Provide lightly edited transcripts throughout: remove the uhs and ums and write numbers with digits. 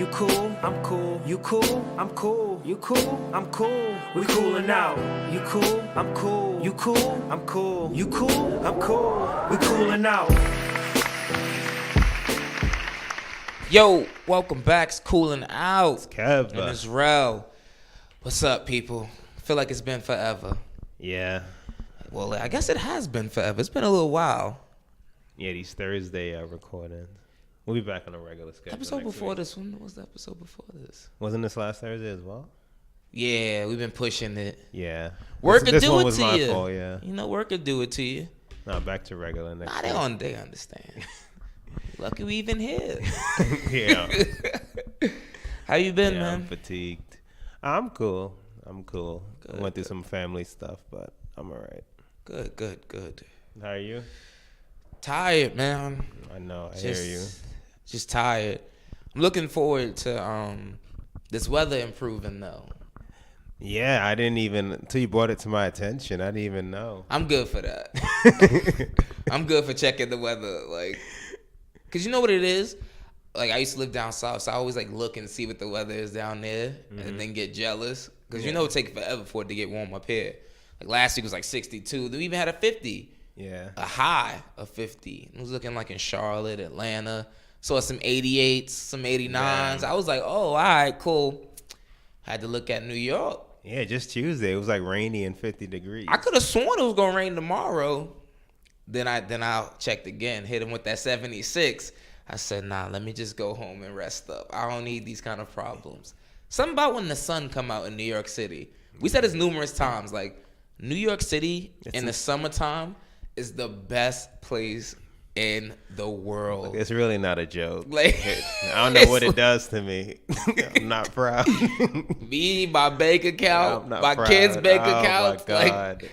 you cool, I'm cool. You cool, I'm cool. You cool, I'm cool. We coolin' out. You cool, I'm cool. You cool, I'm cool. You cool, I'm cool. We coolin' out. Yo, welcome back. It's Coolin' Out. It's Kev. And it's Rel. What's up, people? I feel like it's been forever. Yeah. Well, I guess it has been forever. It's been a little while. Yeah, these Thursday recordings. We'll be back on a regular schedule. Episode before this. When was the episode before this? Wasn't this last Thursday as well? Yeah, we've been pushing it. Yeah. Work could this do one it was to my you. fault, yeah. You know, work could do it to you. Nah, back to regular next week. They understand. Lucky we even here. Yeah. How you been, man? I'm fatigued. I'm cool. Good, I went through some family stuff, but I'm all right. Good. How are you? Tired, man. I know. I hear you. Just tired. I'm looking forward to this weather improving, though. Yeah, I didn't even, until you brought it to my attention, I didn't even know. I'm good for that. I'm good for checking the weather, like, cause you know what it is. Like, I used to live down south, so I always like look and see what the weather is down there, and then get jealous, cause you know it takes forever for it to get warm up here. Like last week was like 62. We even had a 50. Yeah. A high of 50. It was looking like in Charlotte, Atlanta. Saw some 88s, some 89s. Man. I was like, oh, all right, cool. Had to look at New York. Yeah, just Tuesday. It was like rainy and 50 degrees. I could have sworn it was gonna rain tomorrow. Then I checked again, hit him with that 76. I said, nah, let me just go home and rest up. I don't need these kind of problems. Something about when the sun come out in New York City. We said this numerous times. Like, New York City in the summertime is the best place in the world. It's really not a joke. Like, I don't know what it does to me. I'm not proud. Me, my bank account, my proud. kids' bank Oh account. my God. Like,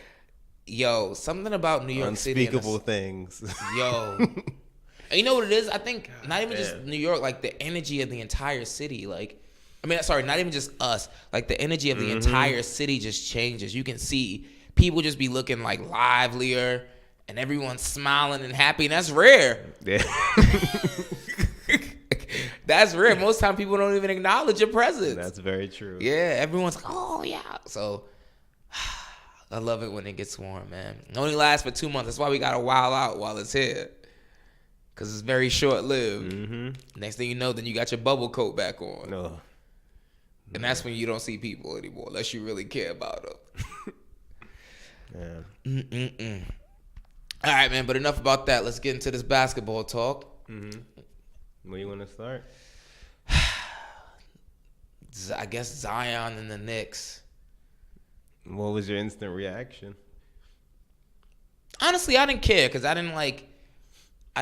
yo, something about New York City. Unspeakable things. Yo. And you know what it is? I think not even just New York, like the energy of the entire city. Like, I mean, sorry, not even just us. Like, the energy of the entire city just changes. You can see people just be looking like livelier. And everyone's smiling and happy, and that's rare. Yeah. That's rare. Most time people don't even acknowledge your presence. That's very true. Yeah, everyone's like, oh, yeah. So, I love it when it gets warm, man. It only lasts for 2 months. That's why we got to wild out while it's here. Because it's very short-lived. Next thing you know, then you got your bubble coat back on. No. And that's when you don't see people anymore, unless you really care about them. Yeah. All right, man, but enough about that. Let's get into this basketball talk. Where you want to start? I guess Zion and the Knicks. What was your instant reaction? Honestly, I didn't care because I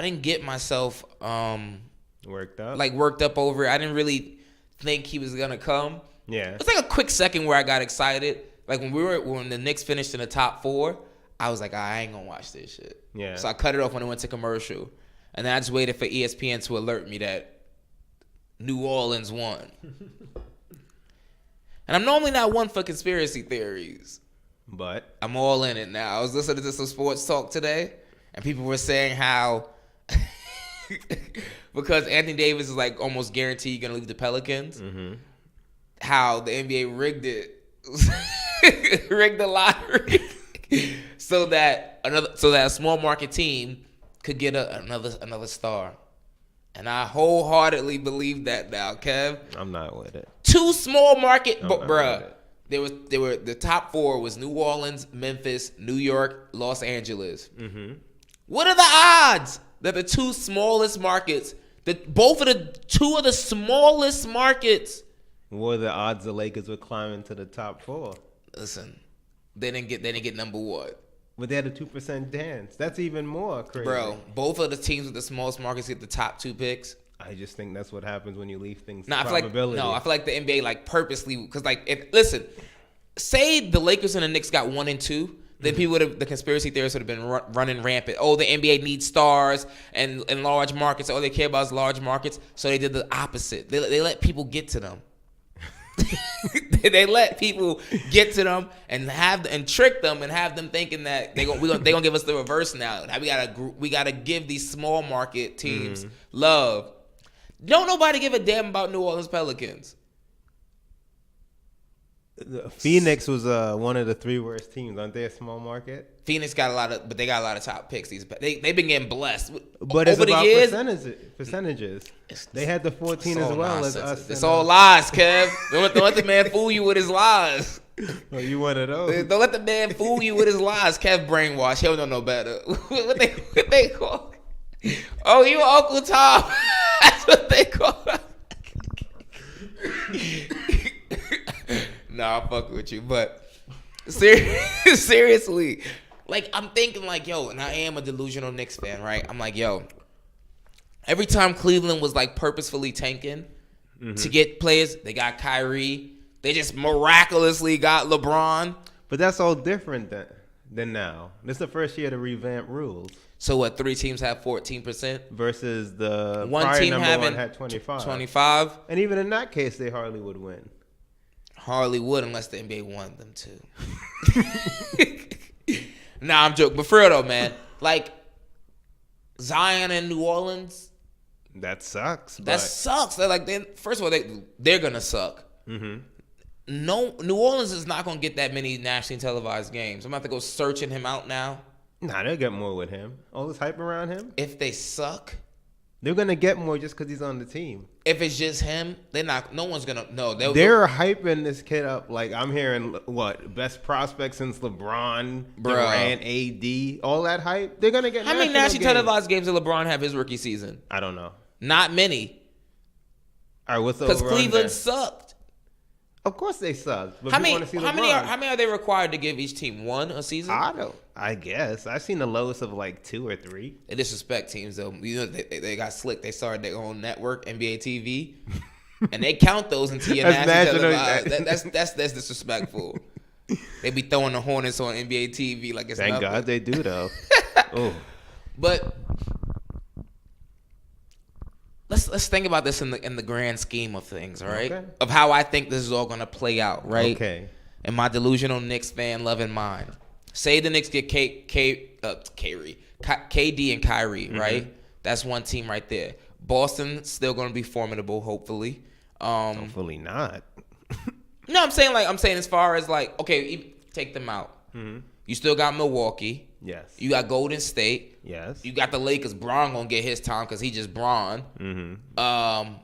didn't get myself Worked up? worked up over it. I didn't really think he was gonna come. Yeah. It was like a quick second where I got excited. Like when the Knicks finished in the top 4, I was like, I ain't gonna watch this shit. Yeah. So I cut it off when it went to commercial. And then I just waited for ESPN to alert me that New Orleans won. And I'm normally not one for conspiracy theories. But I'm all in it now. I was listening to some sports talk today, and people were saying how because Anthony Davis is like almost guaranteed gonna leave the Pelicans, how the NBA rigged it, rigged the lottery. So that a small market team could get another star, and I wholeheartedly believe that now, Kev. I'm not with it. 2 small market, I'm not bruh. with it. They were the top 4 was New Orleans, Memphis, New York, Los Angeles. What are the odds that the 2 smallest markets, that both of the 2 of the smallest markets? What are the odds the Lakers would climb into the top 4? Listen. They didn't get number 1. But they had a 2% dance. That's even more crazy. Bro, both of the teams with the smallest markets get the top 2 picks. I just think that's what happens when you leave things I to feel probability. I feel like the NBA purposely, because listen, say the Lakers and the Knicks got 1 and 2, then the conspiracy theorists would have been running rampant. Oh, the NBA needs stars and large markets. All they care about is large markets. So they did the opposite. They let people get to them. They let people get to them and trick them and have them thinking that they gonna give us the reverse now. Now we gotta give these small market teams love. Don't nobody give a damn about New Orleans Pelicans. Phoenix was one of the 3 worst teams. Aren't they a small market? Phoenix got a lot of, but they got a lot of top picks. They've been getting blessed. But it's over about the years. Percentages. They had the 14 as well as us. It's all lies, Kev. Don't let the man fool you with his lies. Oh, you one of those? Don't let the man fool you with his lies. Kev brainwash. He don't know better. what they call? Oh, you Uncle Tom. That's what they call. Nah, I'm fucking with you, but seriously, like I'm thinking like, yo, and I am a delusional Knicks fan, right? I'm like, yo, every time Cleveland was like purposefully tanking to get players, they got Kyrie. They just miraculously got LeBron. But that's all different than now. This is the first year to revamp rules. So what? 3 teams have 14% versus the one prior team number having 1 had 25. 25. And even in that case, they hardly would win. Hardly would unless the NBA wanted them to. Nah, I'm joking. But for real though, man, like Zion and New Orleans, that sucks. That sucks. They're like, first of all, they're gonna suck. Mm-hmm. No, New Orleans is not gonna get that many nationally televised games. I'm about to go searching him out now. Nah, they'll get more with him. All this hype around him. If they suck, they're gonna get more just because he's on the team. If it's just him, they're not. No one's gonna. No, they're hyping this kid up. Like I'm hearing what best prospect since LeBron, Durant, AD, all that hype. They're gonna get. How many nationally televised games did LeBron have his rookie season? I don't know. Not many. All right, what's the because Cleveland sucked. Of course they suck. But how many are they required to give each team? 1 a season? I guess I've seen the lowest of like 2 or 3. They disrespect teams though. You know they got slick. They started their own network, NBA TV, and they count those into your national televised. That's disrespectful. They be throwing the Hornets on NBA TV like it's Thank nothing. God they do though. Oh, but let's think about this in the grand scheme of things, all right? Okay. Of how I think this is all gonna play out, right? Okay. And my delusional Knicks fan loving mind. Say the Knicks get KD and Kyrie, right? That's one team right there. Boston's still gonna be formidable, hopefully. Hopefully not. No, I'm saying as far as like, okay, take them out. Mm-hmm. You still got Milwaukee. Yes. You got Golden State. Yes. You got the Lakers. Bron gonna get his time because he just Bron. Mm-hmm.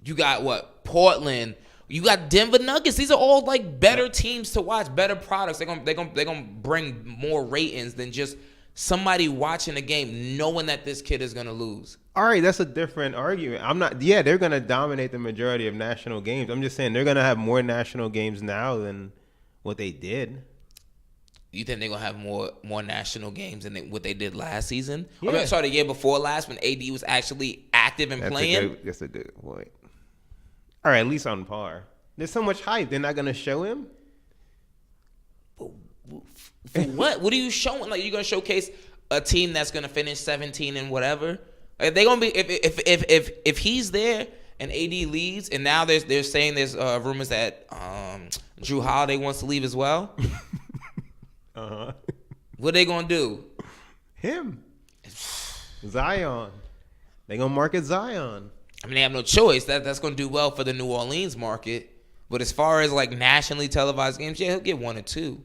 You got what? Portland. You got Denver Nuggets. These are all like better teams to watch, better products. They're gonna bring more ratings than just somebody watching a game knowing that this kid is gonna lose. All right, that's a different argument. I'm not. Yeah, they're gonna dominate the majority of national games. I'm just saying they're gonna have more national games now than what they did. You think they're gonna have more national games than what they did last season? Yeah. I mean, sorry, the year before last when AD was actually active and playing. That's a good point. All right, at least on par. There's so much hype. They're not gonna show him. For what? What are you showing? Like, you're gonna showcase a team that's gonna finish 17 and whatever? Like, they gonna be if he's there and AD leaves, and now they're saying there's rumors that Drew Holiday wants to leave as well. Uh-huh. What are they gonna do? Him. Zion. They gonna market Zion. I mean, they have no choice. That's gonna do well for the New Orleans market. But as far as like nationally televised games, yeah, he'll get 1 or 2.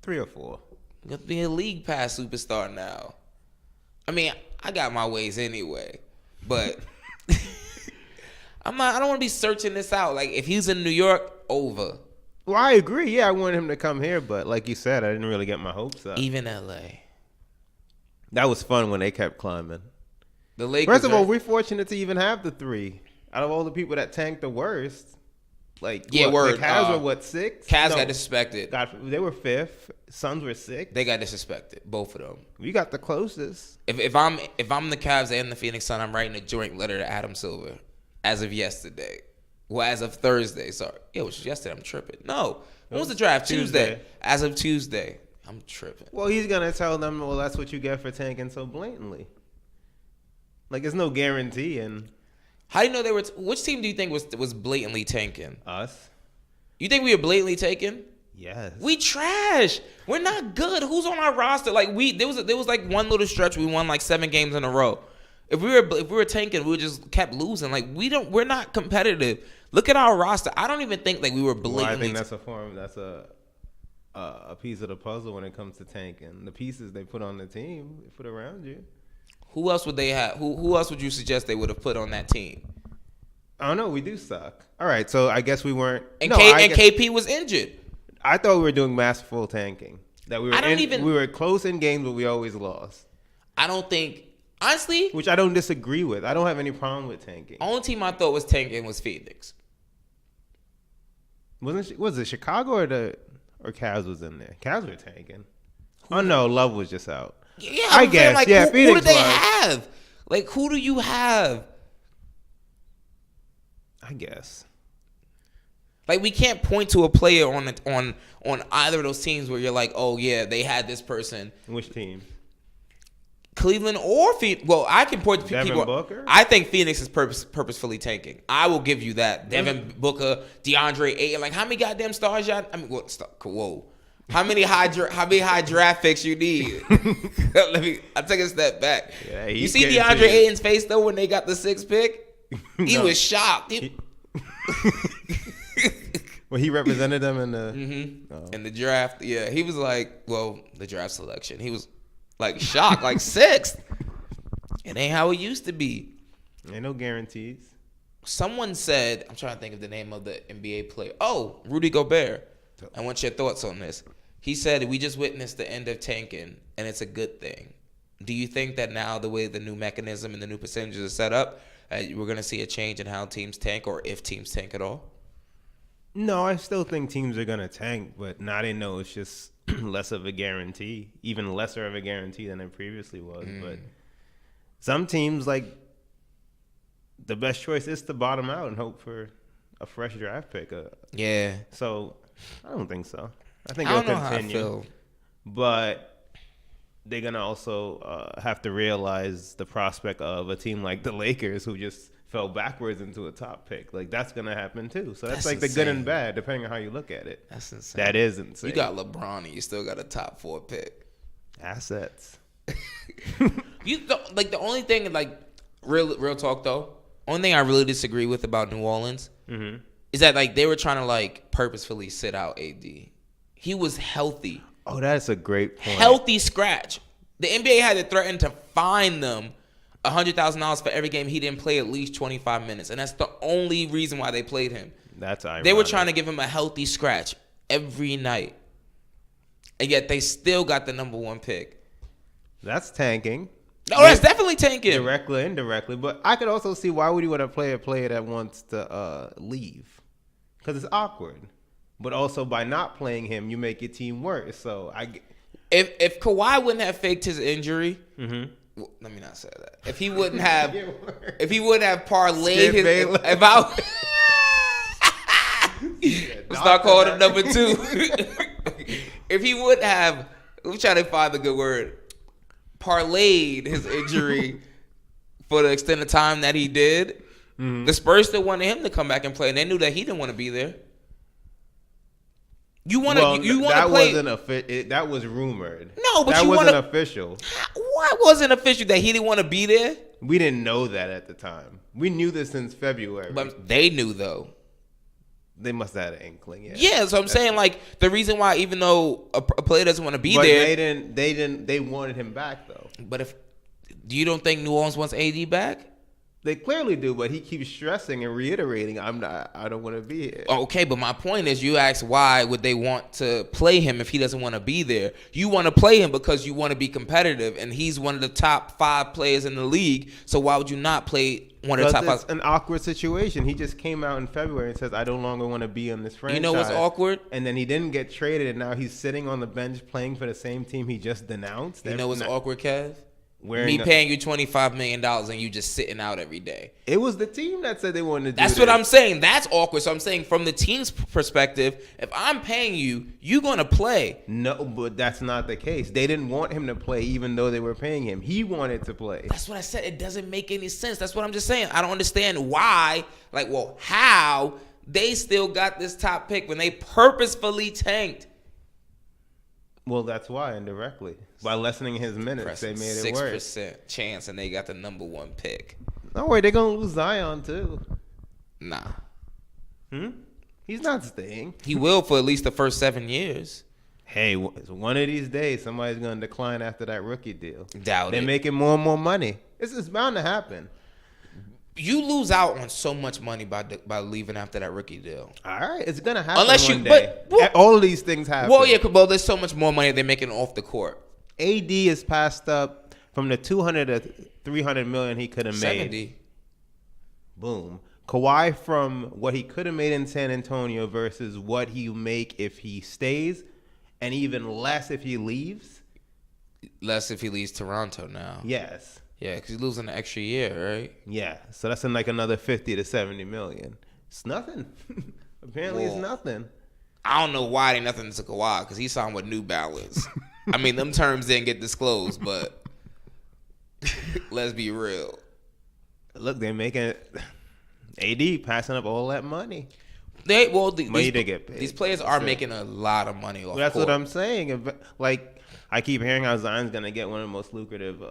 3 or 4. He'll be a league pass superstar now. I mean, I got my ways anyway, but I don't want to be searching this out. Like, if he's in New York, over. Well, I agree. Yeah, I wanted him to come here, but like you said, I didn't really get my hopes up. Even LA. That was fun when they kept climbing. The Lakers. First of all, we're fortunate to even have the 3. Out of all the people that tanked the worst, like yeah, the Cavs were what, 6? Cavs got disrespected. They were 5th. Suns were 6. They got disrespected, both of them. We got the closest. If I'm the Cavs and the Phoenix Sun, I'm writing a joint letter to Adam Silver as of yesterday. Well, as of Thursday, sorry. Yeah, it was yesterday. I'm tripping. No. When was the draft? Tuesday. As of Tuesday. I'm tripping. Well, he's going to tell them, well, that's what you get for tanking so blatantly. Like, there's no guarantee. And how do you know they were? Which team do you think was blatantly tanking? Us. You think we were blatantly taking? Yes. We trash. We're not good. Who's on our roster? Like, there was like one little stretch we won like 7 games in a row. If we were tanking, we just kept losing. Like we're not competitive. Look at our roster. I don't even think like we were blatantly. Well, I think that's a piece of the puzzle when it comes to tanking. The pieces they put on the team, they put around you. Who else would they have? Who else would you suggest they would have put on that team? I don't know. We do suck. All right, so I guess we weren't. And KP was injured. I thought we were doing masterful tanking. That we were we were close in games, but we always lost. I don't think. Honestly, which I don't disagree with. I don't have any problem with tanking. Only team I thought was tanking was Phoenix. Was it Chicago or Cavs was in there? Cavs were tanking. Oh no, Love was just out. Yeah, I guess. Like, yeah, who Phoenix do they have? Like, who do you have? I guess. Like, we can't point to a player on either of those teams where you're like, oh yeah, they had this person. Which team? Cleveland or Phoenix. Well, I can point to Devin people. Booker? I think Phoenix is purposefully tanking. I will give you that. Devin Booker, DeAndre Ayton. Like, how many goddamn stars y'all? I mean, whoa. How many high draft picks you need? I'll take a step back. Yeah, you see DeAndre Ayton's face though when they got the 6th pick? He was shocked. Well, he represented them in the in the draft. Yeah, he was like, well, the draft selection. He was like shocked, like 6th. It ain't how it used to be. Ain't no guarantees. Someone said, I'm trying to think of the name of the NBA player. Oh, Rudy Gobert. I want your thoughts on this. He said, we just witnessed the end of tanking, and it's a good thing. Do you think that now the way the new mechanism and the new percentages are set up, we're going to see a change in how teams tank or if teams tank at all? No, I still think teams are going to tank, but now they know it's just less of a guarantee, even lesser of a guarantee than it previously was. But some teams, like, the best choice is to bottom out and hope for a fresh draft pick. Yeah. So I don't think so. I think it'll continue. But they're going to also have to realize the prospect of a team like the Lakers who just fell backwards into a top pick. Like, that's going to happen too. So that's like insane. The good and bad, depending on how you look at it. That's insane. That is insane. You got LeBron and you still got a top 4 pick. Assets. The only thing, like, real talk though, only thing I really disagree with about New Orleans is that, like, they were trying to, like, purposefully sit out AD. He was healthy. Oh, that's a great point. Healthy scratch. The NBA had to threaten to fine them $100,000 for every game he didn't play at least 25 minutes. And that's the only reason why they played him. That's ironic. They were trying to give him a healthy scratch every night. And yet they still got the number 1 pick. That's tanking. No, that's definitely tanking. Directly, indirectly. But I could also see why would you want to play a player that wants to leave? Because it's awkward. But also by not playing him, you make your team worse. So if Kawhi wouldn't have faked his injury, well, let me not say that. If he wouldn't have parlayed let's start calling him number 2. If he would have, I'm trying to find the good word, parlayed his injury for the extended time that he did, the Spurs still wanted him to come back and play, and they knew that he didn't want to be there. You want to play? That was rumored. No, but that wasn't official. Why wasn't official that he didn't want to be there? We didn't know that at the time. We knew this since February. But they knew though. They must have had an inkling. Yeah. Yeah, so I'm saying, like, the reason why, even though a player doesn't want to be there, they wanted him back though. But do you don't think New Orleans wants AD back? They clearly do, but he keeps stressing and reiterating, I don't want to be here. Okay, but my point is, you ask why would they want to play him if he doesn't want to be there? You want to play him because you want to be competitive, and he's one of the top 5 players in the league. So why would you not play one of the top 5? It's an awkward situation. He just came out in February and says, I no longer want to be on this franchise. You know what's awkward? And then he didn't get traded, and now he's sitting on the bench playing for the same team he just denounced. You know what's awkward, Kev? Me paying you $25 million and you just sitting out every day. It was the team that said they wanted to do That's what I'm saying. That's awkward. So I'm saying from the team's perspective, if I'm paying you, you're going to play. No, but that's not the case. They didn't want him to play even though they were paying him. He wanted to play. That's what I said. It doesn't make any sense. That's what I'm just saying. I don't understand why, how they still got this top pick when they purposefully tanked. Well, that's why indirectly by lessening his minutes, they made it work. 6% chance, and they got the number 1 pick. Don't worry, they're gonna lose Zion too. Nah. He's not staying. He will for at least the first 7 years. Hey, one of these days, somebody's gonna decline after that rookie deal. Doubt They're it. making more and more money. It's bound to happen. You lose out on so much money by leaving after that rookie deal. All right, it's gonna happen. Unless one day. All of these things happen. Well, yeah, but there's so much more money they're making off the court. AD is passed up from the 200 to 300 million he could have made. 70. Boom. Kawhi from what he could have made in San Antonio versus what he make if he stays, and even less if he leaves. Less if he leaves Toronto now. Yes. Yeah, because he's losing an extra year, right? Yeah. So that's in like another 50 to 70 million. It's nothing. Apparently, it's nothing. I don't know why they nothing to Kawhi because he signed with New Balance. I mean, them terms didn't get disclosed, but let's be real. Look, they're making AD passing up all that money. These players are making a lot of money off. That's court. what I'm saying. Like, I keep hearing how Zion's gonna get one of the most lucrative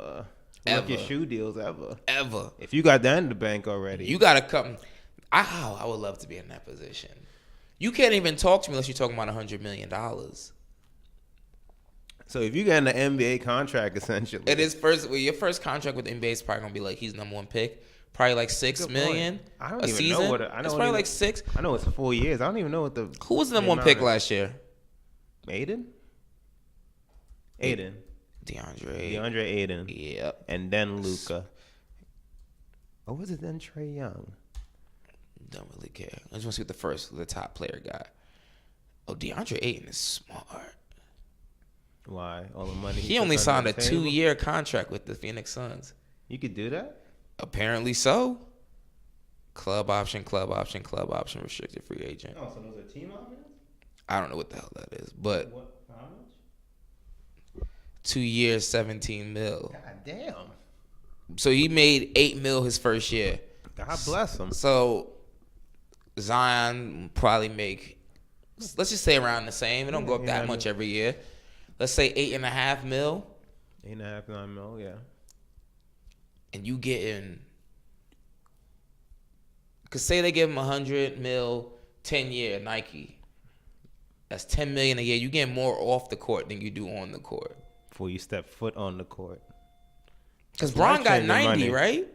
rookie shoe deals ever. If you got that in the bank already, you gotta come. I would love to be in that position. You can't even talk to me unless you're talking about $100 million. So if you get an NBA contract, essentially, it is your first contract with the NBA is probably gonna be like he's number 1 pick. Probably like $6 million I don't a even season. know what it's probably like 6. I know it's 4 years. I don't even know what the. Who was the number 1 pick last year? Aiden. DeAndre Aiden. Yep. And then Luka. Or was it then Trae Young? Don't really care. I just want to see what the top player got. Oh, DeAndre Ayton is smart. Why? All the money. He only signed a 2-year contract with the Phoenix Suns. You could do that? Apparently so. Club option, restricted free agent. Oh, so those are team options? I don't know what the hell that is, but How much? 2 years, 17 mil. God damn. So he made 8 mil his first year. God bless him. So Zion probably make, let's just say around the same. It don't go up that much every year. Let's say 8.5 mil. 8.5, 9 mil, yeah. And you getting, cause say they give him 100 mil, 10-year Nike. That's $10 million a year. You get more off the court than you do on the court. Before you step foot on the court. Cause Bron got 90, right?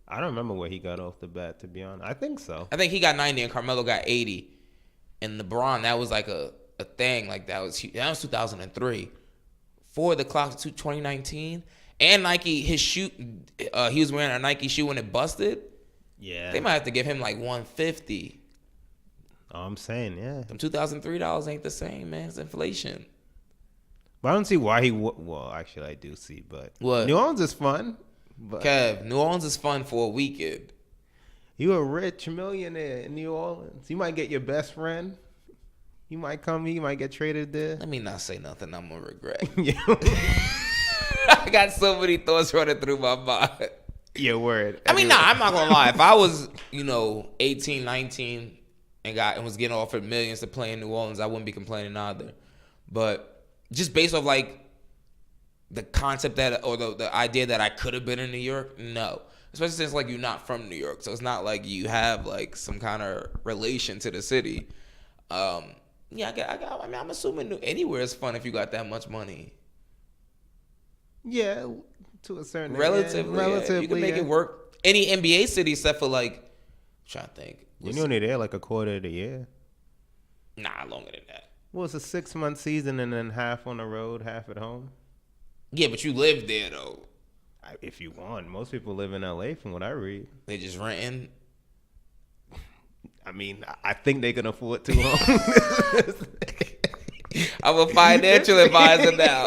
I don't remember where he got off the bat, to be honest. I think so. I think he got 90 and Carmelo got 80. And LeBron, that was like a thing. Like that was 2003. For the clock to 2019. And Nike, his shoe, he was wearing a Nike shoe when it busted. Yeah. They might have to give him like $150. Oh, I'm saying, yeah. Them 2003 dollars ain't the same, man. It's inflation. But I don't see why he well, actually, I do see, but What? New Orleans is fun. But Kev, New Orleans is fun for a weekend. You a rich millionaire in New Orleans. You might get your best friend. He might come. He might get traded there. Let me not say nothing I'm going to regret. Yeah. I got so many thoughts running through my mind. Your word. I mean, nah, I'm not going to lie. If I was, 18, 19 and was getting offered millions to play in New Orleans, I wouldn't be complaining either. But just based off like the concept that, or the idea that I could have been in New York, no. Especially since like you're not from New York, so it's not like you have like some kind of relation to the city. Yeah, I mean, I'm assuming anywhere is fun if you got that much money. Yeah, to a certain Relatively, yeah. You can make it work. Any NBA city except for like, I'm trying to think. You're only there like a quarter of the year. Nah, longer than that. Well, it's a 6-month season and then half on the road, half at home. Yeah, but you live there though. If you want, most people live in LA from what I read. They just renting. I mean, I think they can afford 2 homes. I'm a financial advisor now.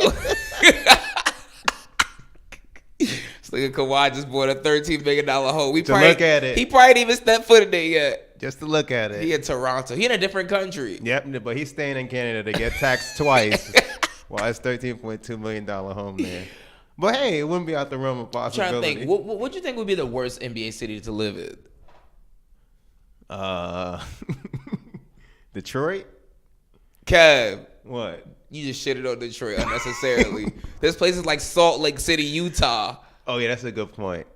This nigga Kawhi just bought a $13 million home. Look at it. He probably didn't even step foot in it yet. Just to look at it. He in Toronto. He in a different country. Yep, but he's staying in Canada to get taxed twice. While it's $13.2 million home there. But hey, it wouldn't be out the realm of possibility. I'm trying to think. What do you think would be the worst NBA city to live in? Detroit? Kev. What? You just shitted on Detroit unnecessarily. There's places like Salt Lake City, Utah. Oh yeah, that's a good point.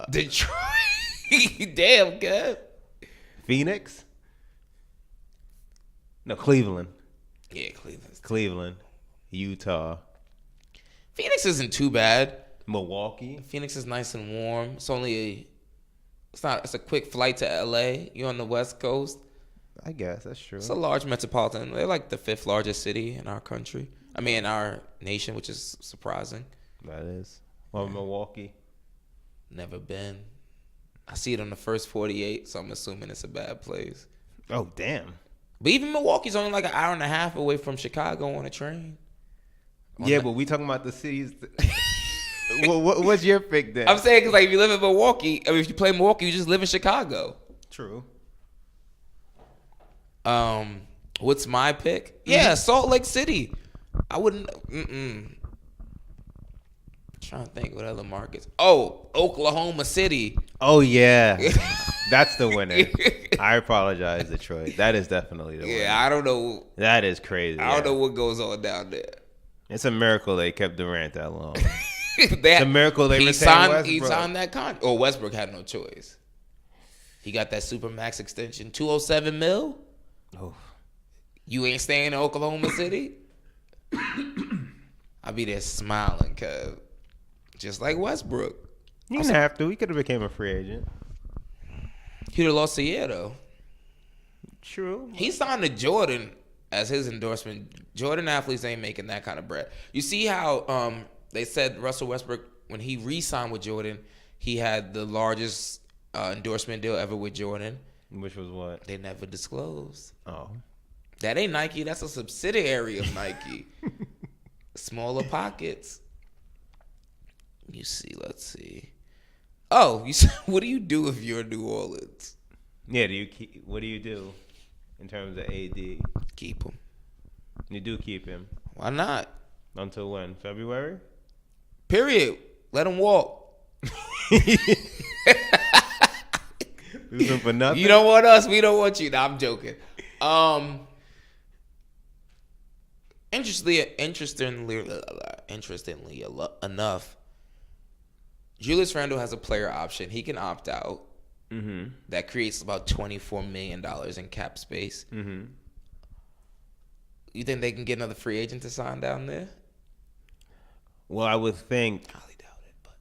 Detroit. Damn, Kev. Phoenix? No, Cleveland. Yeah, Cleveland. Cleveland. Utah. Phoenix isn't too bad. Milwaukee. Phoenix is nice and warm. It's a quick flight to LA. You're on the West Coast. I guess that's true. It's a large metropolitan. They're like the 5th largest city in our country. I mean, in our nation, which is surprising. That is. Well, Milwaukee. Never been. I see it on the first 48, so I'm assuming it's a bad place. Oh, damn. But even Milwaukee's only like an hour and a half away from Chicago on a train. But we talking about the cities. What's your pick then? I'm saying because like if you live in Milwaukee, I mean, if you play Milwaukee, you just live in Chicago. True. What's my pick? Yeah, Salt Lake City. I wouldn't. Trying to think what other markets. Oh, Oklahoma City. Oh yeah, that's the winner. I apologize, Detroit. That is definitely the winner. Yeah, I don't know. That is crazy. I don't know what goes on down there. It's a miracle they kept Durant that long. It's a miracle they retained Westbrook. He signed that contract. Oh, Westbrook had no choice. He got that super max extension, $207 million. Oh, you ain't staying in Oklahoma City. I'll be there smiling, cause just like Westbrook. You didn't have to. He could have became a free agent. He'd have lost a year though. True. He signed to Jordan as his endorsement. Jordan athletes ain't making that kind of bread. You see how they said Russell Westbrook, when he re-signed with Jordan, he had the largest endorsement deal ever with Jordan. Which was what? They never disclosed. Oh. That ain't Nike. That's a subsidiary of Nike. Smaller pockets. You see, let's see. Oh, what do you do if you're in New Orleans? Yeah, what do you do in terms of AD? Keep him. You do keep him. Why not? Until when? February? Period. Let him walk. Losing for nothing? You don't want us, we don't want you. Nah, I'm joking. Interestingly enough, Julius Randle has a player option. He can opt out. Mm-hmm. That creates about $24 million in cap space. Mm-hmm. You think they can get another free agent to sign down there? Well, I would think Highly doubt it, but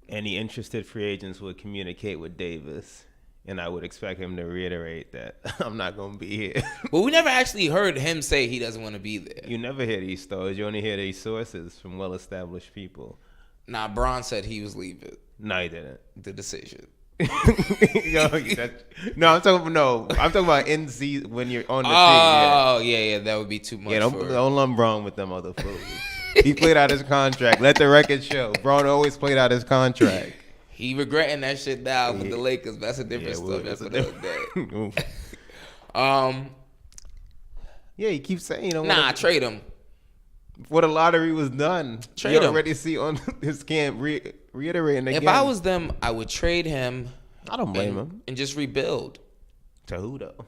any interested free agents would communicate with Davis, and I would expect him to reiterate that I'm not going to be here. But we never actually heard him say he doesn't want to be there. You never hear these stories. You only hear these sources from well-established people. Nah, Bron said he was leaving. No, he didn't. The decision. I'm talking about in season when you're on the team. Oh, yeah, that would be too much. Yeah, don't lump Braun with them other fools. He played out his contract. Let the record show. Braun always played out his contract. He regretting that shit now with the Lakers. But that's a different story. That's another day. Yeah, he keeps saying, trade him. Before the lottery was done, Trade you him. already see on his camp reiterating again. If I was them, I would trade him. I don't blame him. And just rebuild. To who though?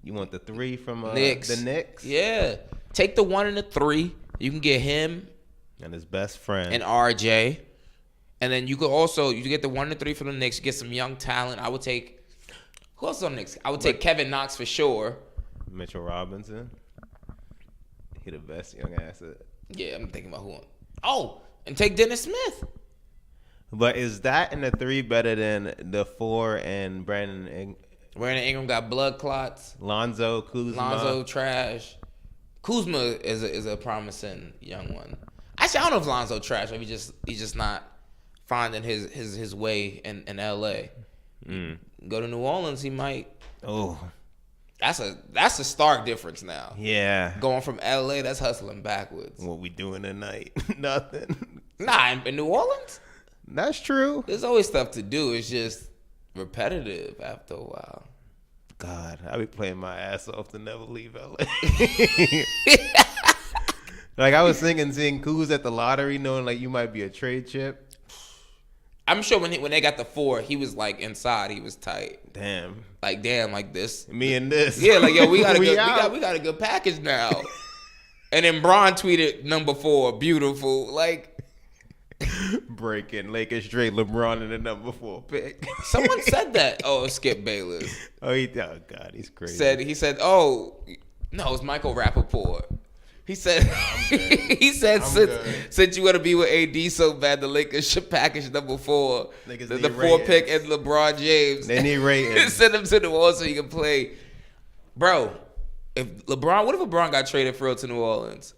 You want the 3 from the Knicks? Yeah. Take the 1 and the 3. You can get him and his best friend and RJ. And then you get the 1 and 3 from the Knicks. You get some young talent. I would take who else on the Knicks? I would take Kevin Knox for sure. Mitchell Robinson. He the best young asset. Yeah, I'm thinking about who. Oh, and take Dennis Smith. But is that in the 3 better than the 4 and Brandon Ingram got blood clots. Lonzo, Kuzma. Trash. Kuzma is a promising young one. Actually, I don't know if Lonzo trash. Maybe he's just not finding his way in LA. Go to New Orleans, he might. Oh. That's a stark difference now. Yeah. Going from LA, that's hustling backwards. What we doing tonight? Nothing. Nah, in New Orleans? That's true. There's always stuff to do. It's just repetitive after a while. God, I be playing my ass off to never leave LA. Like I was seeing Kuz at the lottery, knowing like you might be a trade chip. I'm sure when they got the 4, he was like inside. He was tight. Damn. Like damn, like this. Me and this. Yeah, like yo, we got We a good package now. And then Bron tweeted number 4, beautiful. Like breaking Lakers straight LeBron in the number 4 pick. someone said that. Oh, Skip Bayless. Oh God, he's crazy. He said, oh no, it's Michael Rappaport. He said, since you want to be with AD so bad, the Lakers should package number 4, the 4 pick and LeBron James. They need ratings. Send him to New Orleans so he can play. Bro, what if LeBron got traded for real to New Orleans?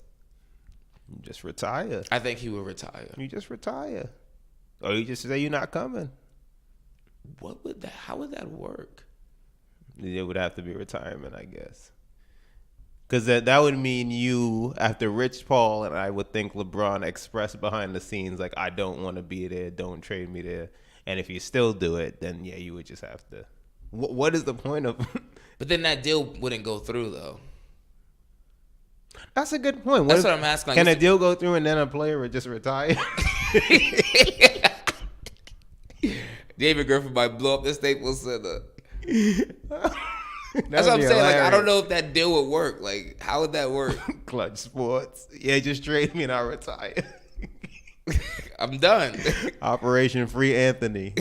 You just retire. I think he would retire. You just retire. Or you just say you're not coming. How would that work? It would have to be retirement, I guess. Because that would mean you, after Rich Paul, and I would think LeBron expressed behind the scenes, like, I don't want to be there, don't trade me there. And if you still do it, then, yeah, you would just have to. What is the point of... But then that deal wouldn't go through, though. That's a good point. That's what I'm asking. Can a deal go through and then a player would just retire? David Griffin might blow up the Staples Center. That's what I'm saying. Hilarious. Like, I don't know if that deal would work. Like, how would that work? Clutch Sports. Yeah, just trade me and I'll retire. I'm done. Operation Free Anthony.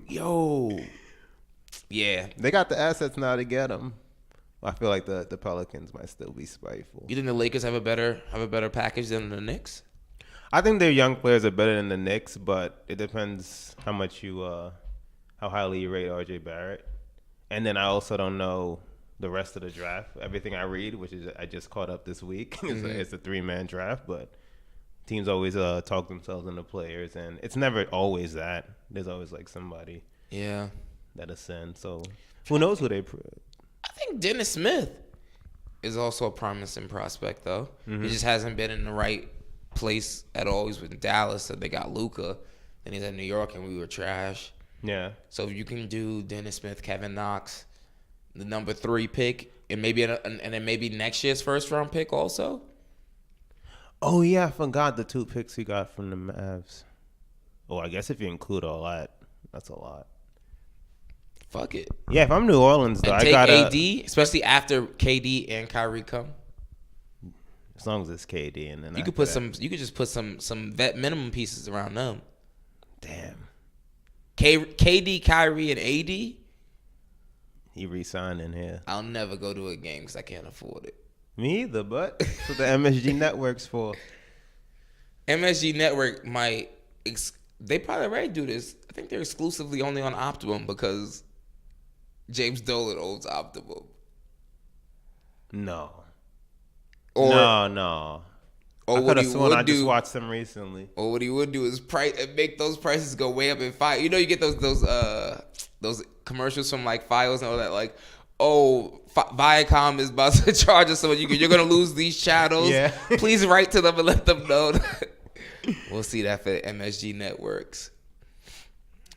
Yo. Yeah. They got the assets now to get him. I feel like the Pelicans might still be spiteful. You think the Lakers have a better package than the Knicks? I think their young players are better than the Knicks, but it depends how much how highly you rate RJ Barrett. And then I also don't know the rest of the draft. Everything I read, which is I just caught up this week, it's a 3-man draft, but teams always talk themselves into players, and it's never always that. There's always like somebody that ascends. So who knows who they I think Dennis Smith is also a promising prospect, though. He just hasn't been in the right place at all. He's with Dallas, so they got Luka. Then he's at New York, and we were trash. Yeah. So if you can do Dennis Smith, Kevin Knox, the number 3 pick, and then maybe next year's first-round pick also. Oh, yeah, I forgot the 2 picks we got from the Mavs. Oh, I guess if you include all that, that's a lot. Fuck it. Yeah, if I'm New Orleans, though, and take AD, especially after KD and Kyrie come. As long as it's KD, and then you could just put some vet minimum pieces around them. Damn. KD, Kyrie, and AD. He re-signed in here. I'll never go to a game because I can't afford it. Me either, but that's what the MSG Network's for. MSG Network they probably already do this. I think they're exclusively only on Optimum because James Dolan owns Optimum. No. No. Or I could have sworn I just watched them recently. Or what he would do is make those prices go way up in Fios. You know, you get those commercials from like Fios and all that, like, Viacom is about to charge us so much. You're gonna lose these channels. Yeah. Please write to them and let them know. We'll see that for MSG Networks.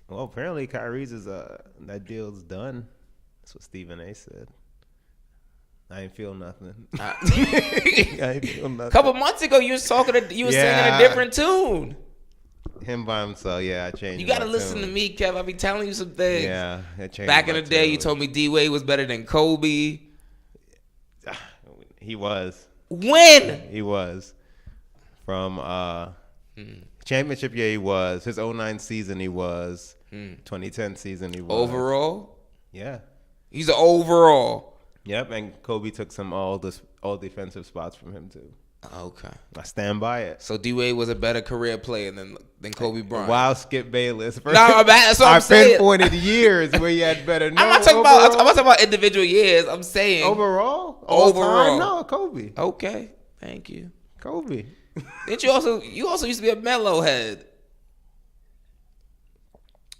Well, apparently Kyrie's that deal's done. That's what Stephen A. said. I ain't feel nothing. I ain't feel nothing. A couple months ago, you were singing a different tune. Him by himself, I changed. You gotta listen to me, Kev. I be telling you some things. Yeah, I changed. Back in the day, you told me D-Wade was better than Kobe. He was. When? He was. From championship year, he was. His 2009 season, he was. 2010 season, he was. Overall? Yeah. He's an overall. Yep, and Kobe took some all defensive spots from him too. Okay, I stand by it. So D-Wade was a better career player than Kobe Bryant. Wow, Skip Bayless. That's what I'm saying. I pinpointed years where he had better. No, I'm not talking about individual years. I'm saying overall. Overall, no, Kobe. Okay, thank you, Kobe. Didn't you also used to be a Melo head?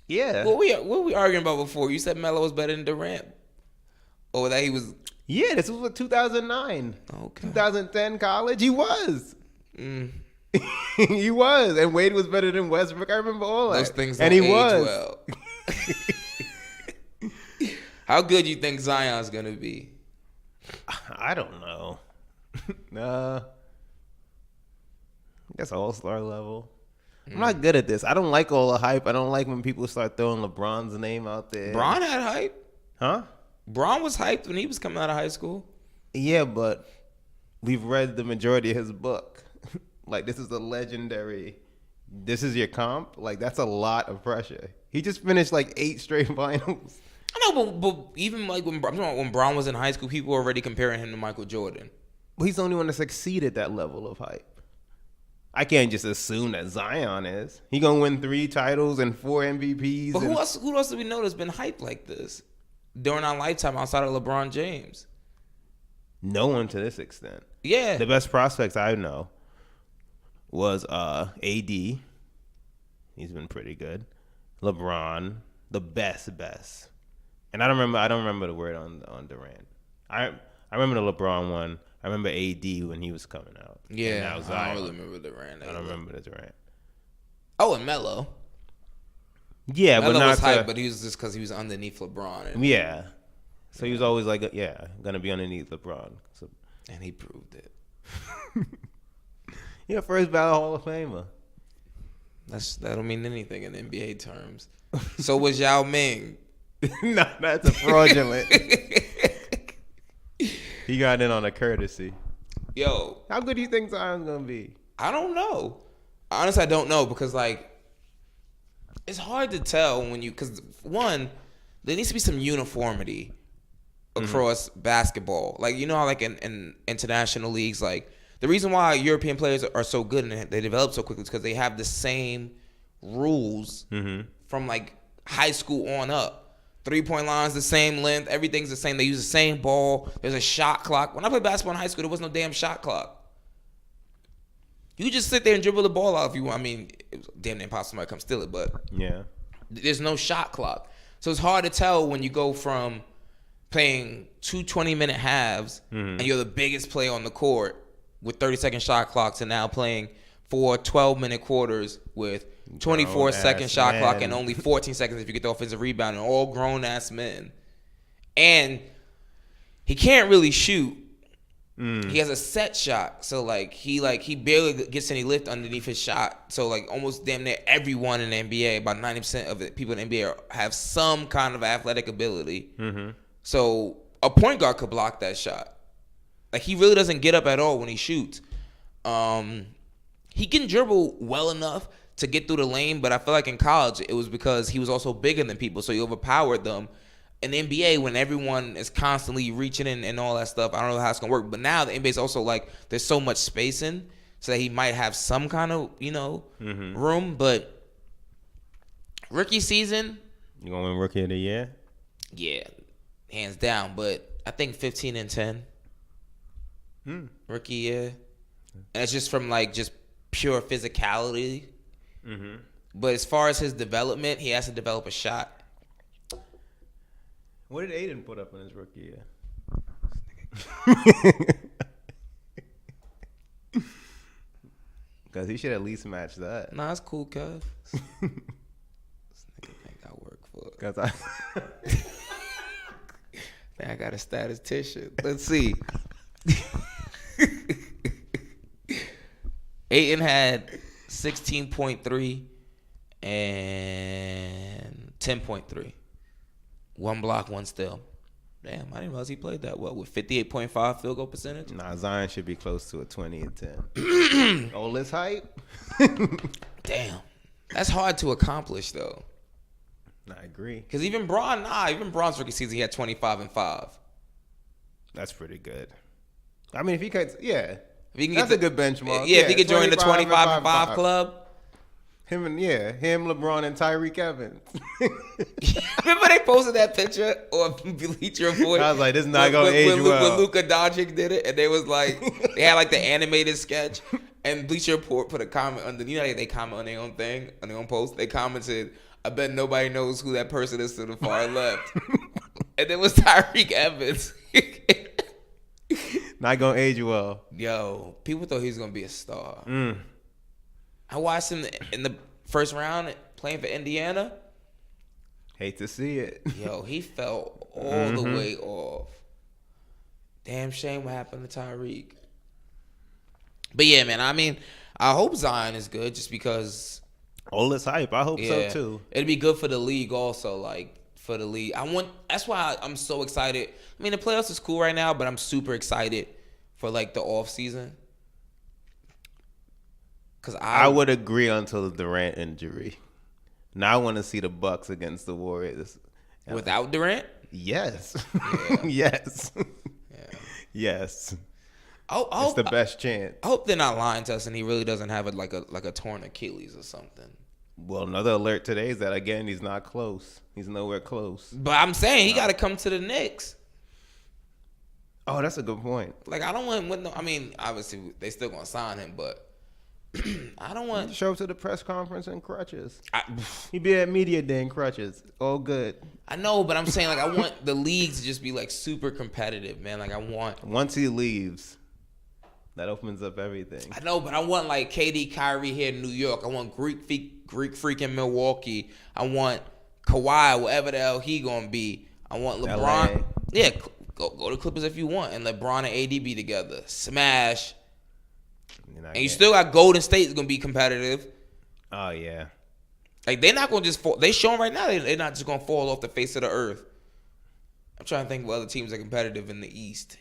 Yeah. What we arguing about before? You said Melo was better than Durant. Or that he was... Yeah, this was 2009. Okay. 2010 college, he was. He was. And Wade was better than Westbrook. I remember all that. Those things don't age well. How good you think Zion's going to be? I don't know. I guess all-star level. I'm not good at this. I don't like all the hype. I don't like when people start throwing LeBron's name out there. Bron had hype. Huh? Bron was hyped when he was coming out of high school. Yeah, but we've read the majority of his book. Like, this is a legendary. This is your comp? Like, that's a lot of pressure. He just finished like 8 straight finals. I know, but even like when Bron was in high school, people were already comparing him to Michael Jordan. Well, he's the only one that's exceeded that level of hype. I can't just assume that Zion is. He gonna win 3 titles and 4 MVPs. But who else do we know that's been hyped like this during our lifetime outside of LeBron James? No one to this extent. Yeah. The best prospects I know was AD. He's been pretty good. LeBron, the best. And I don't remember the word on Durant. I remember the LeBron one. I remember AD when he was coming out. Yeah, I don't really remember Durant. I don't remember the Durant. Oh, and Melo. Yeah, Melo but not was hyped, but he was just because he was underneath LeBron. Yeah. So he was always like, gonna be underneath LeBron. So, and he proved it. Yeah, first ballot Hall of Famer. That don't mean anything in NBA terms. So was Yao Ming. No, that's a fraudulent. He got in on a courtesy. Yo. How good do you think Zion's going to be? I don't know. Honestly, I don't know because, like, it's hard to tell because, one, there needs to be some uniformity across basketball. Like, you know how, like, in international leagues, like, the reason why European players are so good and they develop so quickly is because they have the same rules from, like, high school on up. 3-point line's the same length. Everything's the same. They use the same ball. There's a shot clock. When I played basketball in high school, there was no damn shot clock. You just sit there and dribble the ball out if you want. I mean, it was damn near impossible somebody come steal it, but yeah, there's no shot clock. So it's hard to tell when you go from playing 2 20-minute halves and you're the biggest player on the court with 30-second shot clocks and now playing 4 12-minute quarters with 24-second shot clock and only 14 seconds if you get the offensive rebound and all grown-ass men. And he can't really shoot. He has a set shot. So, like, he barely gets any lift underneath his shot. So, like, almost damn near everyone in the NBA, about 90% of the people in the NBA have some kind of athletic ability. So, a point guard could block that shot. Like, he really doesn't get up at all when he shoots. He can dribble well enough to get through the lane, but I feel like in college it was because he was also bigger than people, so he overpowered them. In the NBA, when everyone is constantly reaching in and all that stuff, I don't know how it's going to work. But now the NBA is also like there's so much spacing so that he might have some kind of, room. But rookie season. You going to win Rookie of the Year? Yeah, hands down. But I think 15-10. Rookie year. And it's just from like just pure physicality. But as far as his development, he has to develop a shot. What did Aiden put up in his rookie year? Because he should at least match that. Nah, it's cool, cuz. This nigga think I work for it. Because I got a statistician. Let's see. Aiden had 16.3 and 10.3. 1 block, 1 steal. Damn, I didn't realize he played that well with 58.5 field goal percentage. Nah, Zion should be close to a 20 and 10. All this hype? Damn. That's hard to accomplish, though. I agree. Because even Bron's rookie season, he had 25 and 5. That's pretty good. I mean, if he could, yeah. If he can that's get a good benchmark. Yeah, if he could join the 25 and 5 club. Him, LeBron, and Tyreek Evans. Remember they posted that picture on Bleacher Report? I was like, this is not going to age well. When Luka Doncic did it, and they was like, they had like the animated sketch, and Bleacher Report put a comment under. You know how they comment on their own thing, on their own post. They commented, "I bet nobody knows who that person is to the far left," and it was Tyreek Evans. Not going to age well. Yo, people thought he was going to be a star. I watched him in the first round playing for Indiana. Hate to see it. Yo, he fell all the way off. Damn shame what happened to Tyreek. But yeah, man, I mean, I hope Zion is good just because All this hype. I hope so too. It'd be good for the league also, like for the league. That's why I'm so excited. I mean, the playoffs is cool right now, but I'm super excited for like the off season. Cause I would agree until the Durant injury. Now I want to see the Bucks against the Warriors. Without Durant? Yes. Yeah. Yes. Yeah. Yes. It's the best chance. I hope they're not lying to us and he really doesn't have like a torn Achilles or something. Well, another alert today is that, again, he's not close. He's nowhere close. But I'm saying he got to come to the Knicks. Oh, that's a good point. Like, I don't want I mean, obviously, they still going to sign him, but I don't want... Show up to the press conference in crutches. He'd be at media day in crutches. All good. I know, but I'm saying, like, I want the league to just be, like, super competitive, man. Like, I want... Once he leaves, that opens up everything. I know, but I want, like, KD, Kyrie here in New York. I want Greek freak in Milwaukee. I want Kawhi, whatever the hell he going to be. I want LeBron. LA. Yeah, go to Clippers if you want. And LeBron and AD be together. Smash. And you still got Golden State is going to be competitive. Oh, yeah. Like, they're not going to just fall. They showing right now they're not just going to fall off the face of the earth. I'm trying to think of other teams that are competitive in the East.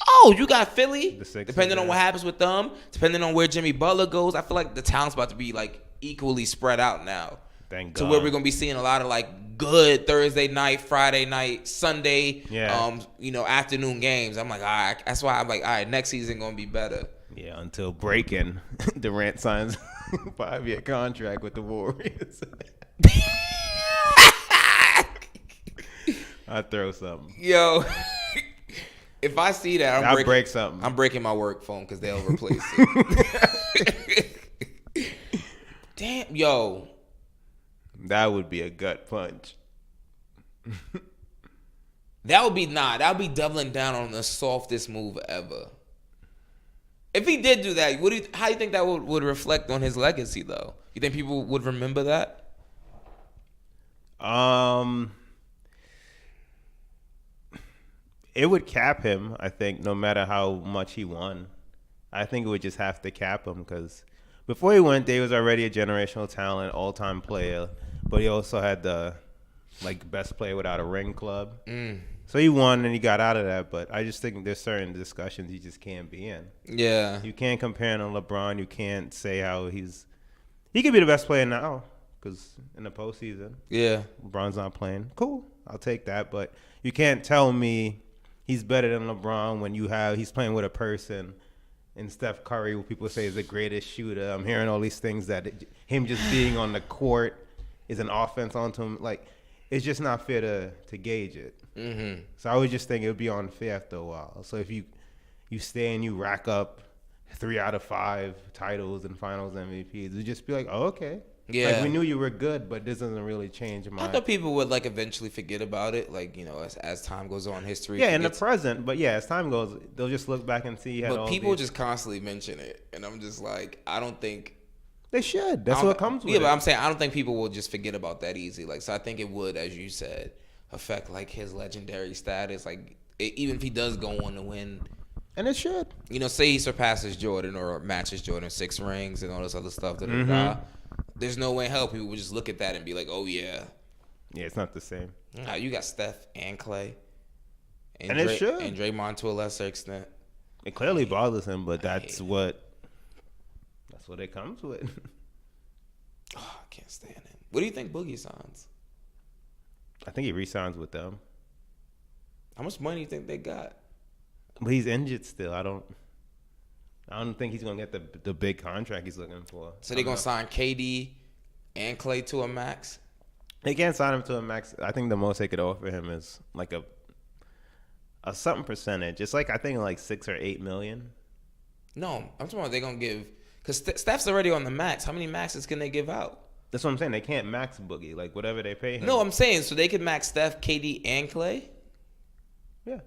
Oh, you got Philly. Depending on what happens with them, depending on where Jimmy Butler goes, I feel like the talent's about to be, like, equally spread out now. Thank God. To where we're going to be seeing a lot of, like, good Thursday night, Friday night, Sunday, afternoon games. I'm like, all right. That's why I'm like, all right, next season going to be better. Yeah, until breaking, Durant signs a 5-year contract with the Warriors. I'd throw something. Yo, if I see that, I'll break something. I'm breaking my work phone because they'll replace it. Damn, yo. That would be a gut punch. That would be doubling down on the softest move ever. If he did do that, how do you think that would reflect on his legacy, though? You think people would remember that? It would cap him, I think, no matter how much he won. I think it would just have to cap him because before he went there, he was already a generational talent, all-time player, but he also had the best player without a ring club. So he won and he got out of that, but I just think there's certain discussions he just can't be in. Yeah. You can't compare him to LeBron. You can't say how he could be the best player now because in the postseason, LeBron's not playing. Cool. I'll take that, but you can't tell me he's better than LeBron when he's playing with a person and Steph Curry, who people say is the greatest shooter. I'm hearing all these things that him just being on the court is an offense onto him. Like, it's just not fair to gauge it. Mm-hmm. So I would just think it would be unfair after a while. So if you stay and you rack up 3 out of 5 titles and finals MVPs, it would just be like, oh, okay. Yeah. Like, we knew you were good, but this doesn't really change my... I thought people would, eventually forget about it, as time goes on, history. Yeah, in the present. But, yeah, as time goes, they'll just look back and see... But people just constantly mention it. And I'm just like, I don't think... They should. That's what comes with it. Yeah, but I'm saying I don't think people will just forget about that easy. So I think it would, as you said, affect, his legendary status. Even if he does go on to win... And it should. Say he surpasses Jordan or matches Jordan 6 rings and all this other stuff. There's no way in hell people would just look at that and be like, oh, yeah. Yeah, it's not the same. You got Steph and Clay. And it should. And Draymond to a lesser extent. It clearly bothers him, but that's what it comes with. Oh, I can't stand it. What do you think Boogie signs? I think he re-signs with them. How much money do you think they got? But he's injured still. I don't think he's gonna get the big contract he's looking for. So they're gonna sign KD and Clay to a max? They can't sign him to a max. I think the most they could offer him is a something percentage. It's I think 6 or 8 million. No, I'm talking about they're gonna give, because Steph's already on the max. How many maxes can they give out? That's what I'm saying. They can't max Boogie, whatever they pay him. No, I'm saying so they could max Steph, KD, and Clay. Yeah.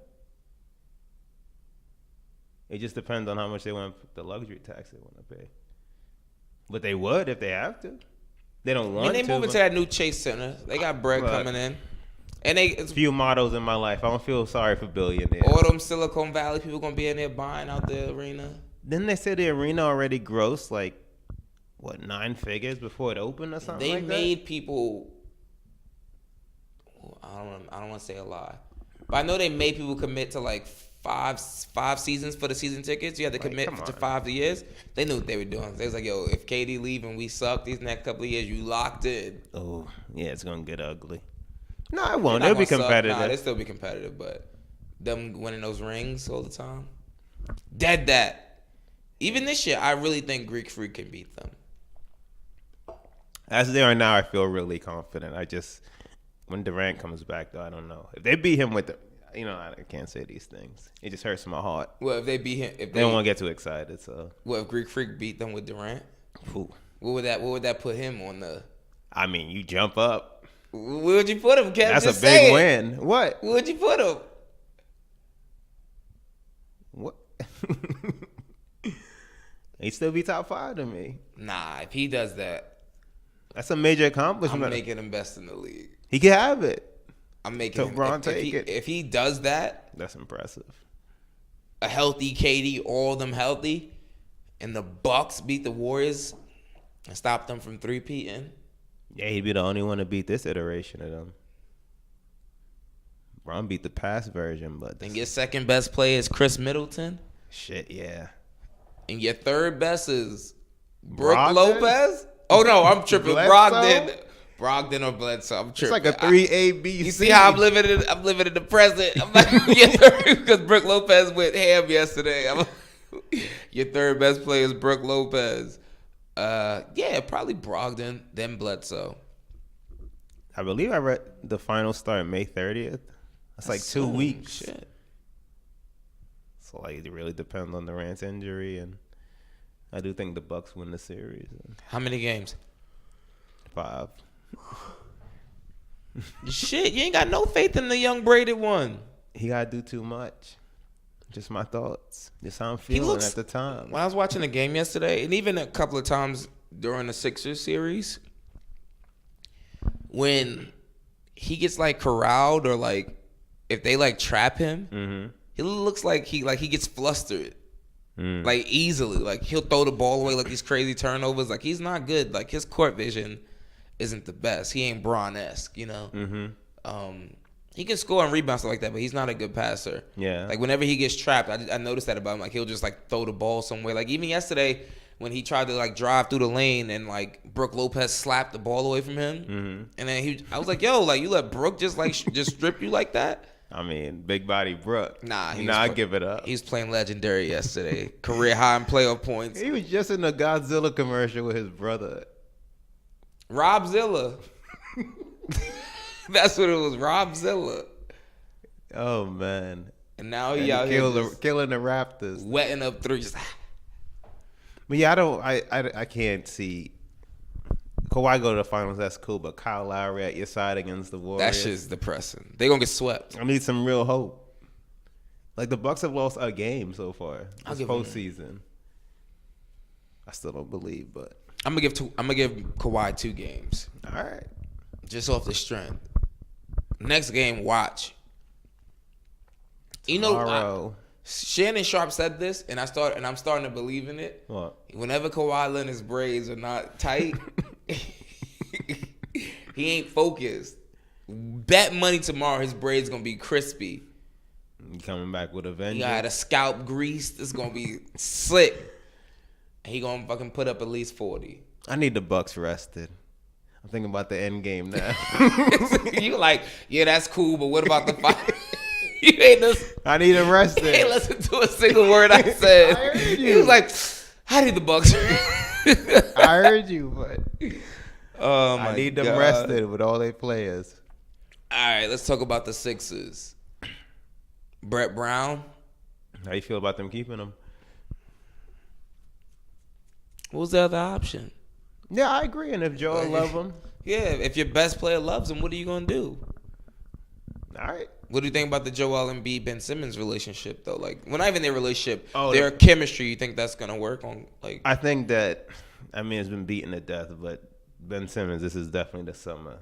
It just depends on how much they want the luxury tax they want to pay. But they would if they have to. They don't want to. They moving to that new Chase Center. They got bread coming in. And it's few models in my life. I don't feel sorry for billionaires. All them Silicon Valley people going to be in there buying out the arena. Didn't they say the arena already grossed 9 figures before it opened or something like that? They made people. I don't want to say a lie, but I know they made people commit to like five seasons for the season tickets. You had to commit to 5 years. They knew what they were doing. They was like, yo, if KD leave and we suck these next couple of years, you locked in. Oh, yeah, it's gonna get ugly. No, it won't. They'll be competitive. Nah, they'll still be competitive, but them winning those rings all the time, dead that. Even this year, I really think Greek Freak can beat them. As they are now, I feel really confident. When Durant comes back, though, I don't know. If they beat him with I can't say these things. It just hurts my heart. Well, if they beat him, they don't want to get too excited. So, well, if Greek Freak beat them with Durant, ooh. What would that put him on the? I mean, you jump up. Where would you put him, Kevin? That's a big win. What? Where would you put him? What? He'd still be top 5 to me. Nah, if he does that, that's a major accomplishment. I'm making him best in the league. He can have it. I'm making LeBron take it. If he does that, that's impressive. A healthy KD, all of them healthy, and the Bucks beat the Warriors and stop them from 3-peating. Yeah, he'd be the only one to beat this iteration of them. Ron beat the past version, but and your second best player is Chris Middleton. Shit, yeah. And your third best is Brook Lopez. Oh no, I'm tripping. Brogdon or Bledsoe. I'm tripping. It's like a 3A-B. You see how I'm living in the present. I'm like, because Brook Lopez went ham yesterday. Your third best player is Brook Lopez. Yeah, probably Brogdon, then Bledsoe. I believe I read the final start May 30th. That's like 2 weeks. Shit. So like it really depends on Durant's injury, and I do think the Bucks win the series. How many games? 5. Shit, you ain't got no faith in the young braided one. He gotta do too much. Just my thoughts. Just how I'm feeling at the time. When I was watching the game yesterday, and even a couple of times during the Sixers series, when he gets like corralled or like if they like trap him, he looks like he gets flustered. Like easily. Like he'll throw the ball away like these crazy turnovers. Like he's not good. Like his court vision isn't the best. He ain't Braun-esque, you know? He can score and rebound stuff like that, but he's not a good passer. Yeah. Like whenever he gets trapped, I noticed that about him. Like he'll just like throw the ball somewhere. Like even yesterday when he tried to like drive through the lane and like Brook Lopez slapped the ball away from him, and then I was like, yo, like you let Brook just like just strip you like that? I mean, big body Brook. I give it up. He was playing legendary yesterday. Career high in playoff points. He was just in a Godzilla commercial with his brother. Rob Zilla. That's what it was, Rob Zilla. Oh man! And now he out here killing the Raptors, wetting up threes. But yeah, I can't see Kawhi go to the finals. That's cool, but Kyle Lowry at your side against the Warriors. That shit's depressing. They gonna get swept. I need some real hope. Like the Bucks have lost a game so far this postseason. I still don't believe, but I'm gonna give Kawhi 2 games. All right, just off the strength. Next game, watch. Tomorrow. You know, Shannon Sharp said this, and I'm starting to believe in it. What? Whenever Kawhi Leonard's braids are not tight, he ain't focused. Bet money tomorrow his braids gonna be crispy. He coming back with a vengeance. He got a scalp greased. It's gonna be slick. He gonna fucking put up at least 40. I need the Bucks rested. I'm thinking about the end game now. You like, yeah, that's cool, but what about the fight? You ain't listen. I need him rested. He ain't listen to a single word I said. I heard you. He was like, I need the Bucks. I heard you, but I need them God. rested with all their players. All right, let's talk about the Sixers. Brett Brown. How you feel about them keeping him? What was the other option? Yeah, I agree. And if Joel love him, yeah, if your best player loves him, what are you gonna do? All right. What do you think about the Joel Embiid Ben Simmons relationship though? Like, well, not even their relationship, Oh, their chemistry. You think that's gonna work on? Like, I think that, I mean, it's been beaten to death, but Ben Simmons, this is definitely the summer.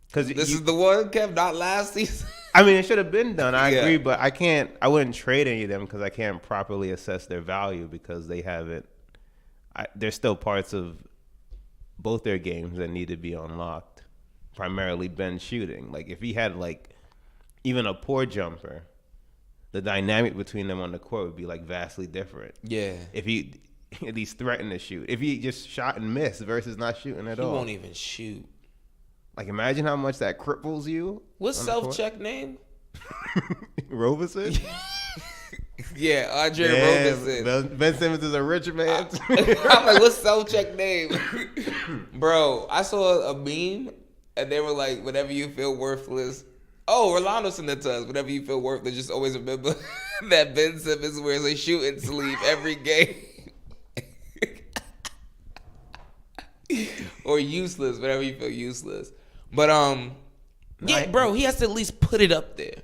Because this is the one, Kev, not last season. I mean, it should have been done. I agree, but I wouldn't trade any of them because I can't properly assess their value because they haven't. There's still parts of both their games that need to be unlocked. Primarily Ben shooting. Like if he had like even a poor jumper, the dynamic between them on the court would be like vastly different. Yeah. If he at least threatened to shoot. If he just shot and missed versus not shooting at all. He won't even shoot. Like imagine how much that cripples you. What's self-check name? Roberson? Yeah, Andre Roberson. Ben Simmons is a rich man. I'm like, what's self-check name? Bro, I saw a meme and they were like, whenever you feel worthless. Oh, Rolando sent that to us. Whenever you feel worthless, just always remember that Ben Simmons wears a shooting sleeve every game. Or useless, whenever you feel useless. But yeah, bro, he has to at least put it up there.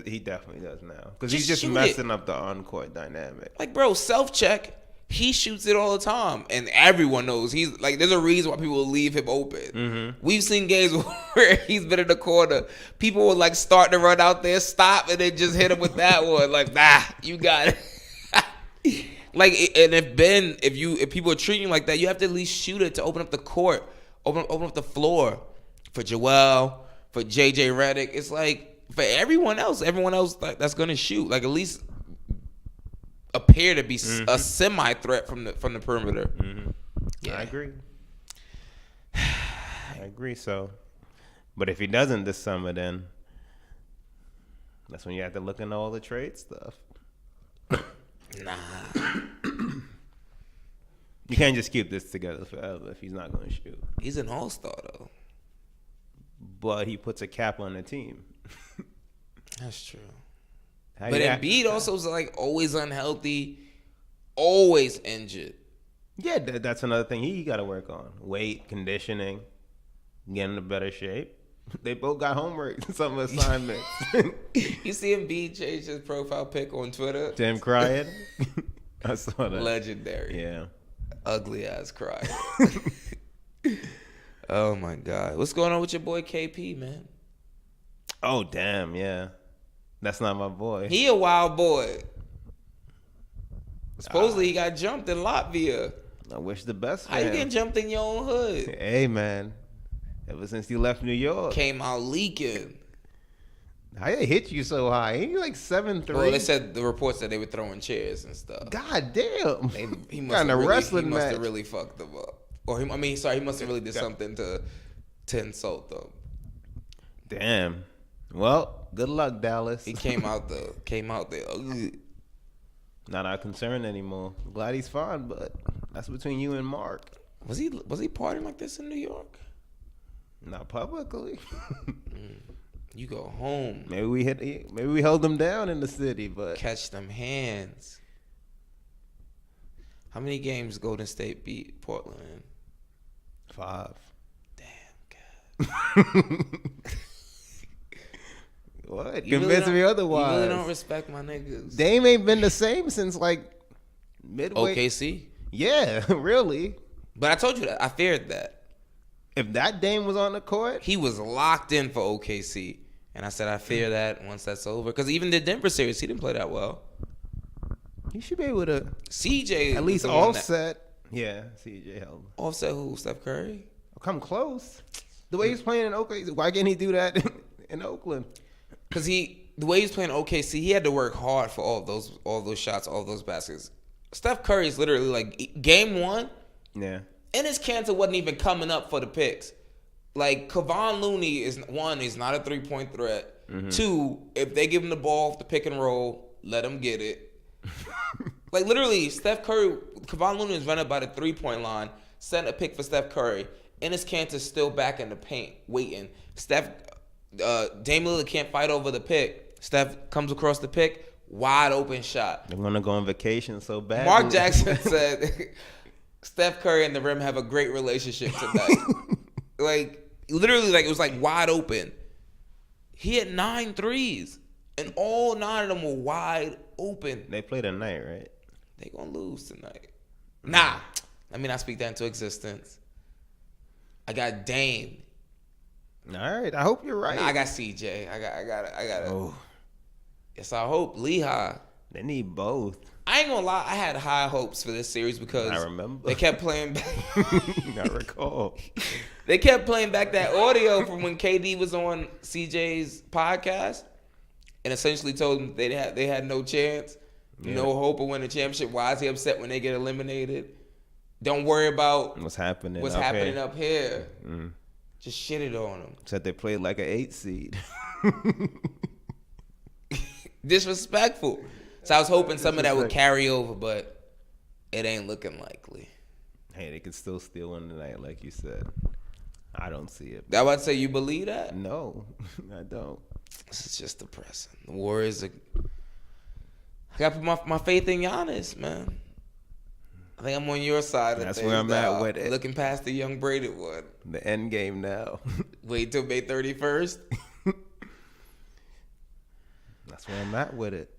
He definitely does now because he's just messing up the on-court dynamic. Like, bro, self-check, he shoots it all the time, and everyone knows he's like. There's a reason why people leave him open. Mm-hmm. We've seen games where he's been in the corner. People will like start to run out there, stop, and then just hit him with that one. Like, nah, you got it. Like, and if people are treating you like that, you have to at least shoot it to open up the court, open up the floor for Joel, for JJ Redick. It's like for everyone else like, that's gonna shoot. Like at least appear to be a semi-threat from the perimeter. Mm-hmm. Yeah, I agree. So, but if he doesn't this summer, then that's when you have to look into all the trade stuff. Nah. You can't just keep this together forever if he's not going to shoot. He's an all-star, though. But he puts a cap on the team. That's true. But Embiid also is like always unhealthy, always injured. Yeah, that's another thing he got to work on. Weight, conditioning, getting in better shape. They both got homework, some assignments. You see Embiid change his profile pic on Twitter? Tim crying? I saw that. Legendary. Yeah. Ugly ass cry. Oh my God. What's going on with your boy KP, man? Oh, damn, yeah. That's not my boy. He a wild boy. Supposedly he got jumped in Latvia. I wish the best for How him. you getting jumped in your own hood? Hey, man. Ever since he left New York. Came out leaking. How they hit you so high? Ain't you like 7'3"? Well, they said the reports that they were throwing chairs and stuff. God damn. He must have really fucked them up. Or he must have really did something to insult them. Damn. Well, good luck, Dallas. He came out there. Not our concern anymore. Glad he's fine, but that's between you and Mark. Was he partying like this in New York? Not publicly. You go home. Maybe we held him down in the city, but catch them hands. How many games Golden State beat Portland in? 5. Damn, God. What? Convince me otherwise. You really don't respect my niggas. Dame ain't been the same since like midway. OKC? Yeah, really. But I told you that. I feared that. If that Dame was on the court, he was locked in for OKC. And I said, I fear that once that's over. Because even the Denver series, he didn't play that well. He should be able to. CJ. At least offset. Yeah, CJ held. Offset who? Steph Curry? Come close. The way he's playing in OKC, why can't he do that in Oakland? Because the way he's playing OKC, he had to work hard for all those shots, all those baskets. Steph Curry is literally like, game 1. Yeah. Enes Kanter wasn't even coming up for the picks. Like, Kevon Looney is, 1, he's not a 3-point threat. Mm-hmm. 2, if they give him the ball off the pick and roll, let him get it. Like, literally, Kevon Looney is running by the 3-point line, setting a pick for Steph Curry. Enes Kanter's still back in the paint, waiting. Dame Lillard can't fight over the pick. Steph comes across the pick, wide open shot. They're going to go on vacation so bad. Mark Jackson said, Steph Curry and the rim have a great relationship tonight. Like, literally, like, it was like wide open. He had 9 threes, and all 9 of them were wide open. They play tonight, right? They gonna lose tonight. Nah, let me not speak that into existence. I got Dame. All right, I hope you're right. Nah, I got CJ. I got. Oh. Yes, I hope Lehigh. They need both. I ain't gonna lie, I had high hopes for this series because I remember. they kept playing back. I recall. They kept playing back that audio from when KD was on CJ's podcast and essentially told them they had no chance, no hope of winning the championship. Why is he upset when they get eliminated? Don't worry about what's happening up here. Mm. Just shit it on them. Said they played like an 8 seed. Disrespectful. So I was hoping some of that would carry over, but it ain't looking likely. Hey, they could still steal one tonight, like you said. I don't see it. I would say you believe that? No, I don't. This is just depressing. The Warriors are... I got to put my faith in Giannis, man. I think I'm on your side of That's things. where I'm at with it. Looking past the young braided one. The end game now. Wait till May 31st. That's where I'm at with it.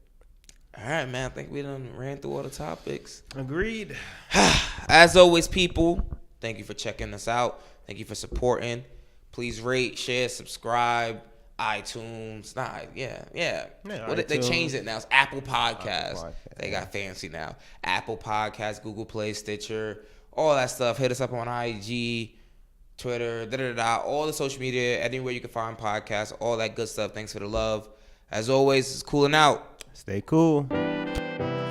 All right, man. I think we done ran through all the topics. Agreed. As always, people, thank you for checking us out. Thank you for supporting. Please rate, share, subscribe. iTunes. They changed it now. It's Apple Podcasts. They got fancy now. Apple Podcasts, Google Play, Stitcher, all that stuff. Hit us up on IG, Twitter, all the social media, anywhere you can find podcasts, all that good stuff. Thanks for the love. As always, it's cooling out. Stay cool.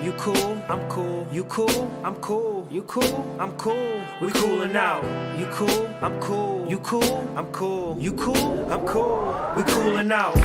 You cool, I'm cool. You cool, I'm cool. You cool, I'm cool. We coolin' out. You cool, I'm cool. You cool, I'm cool. You cool, I'm cool. We coolin' out.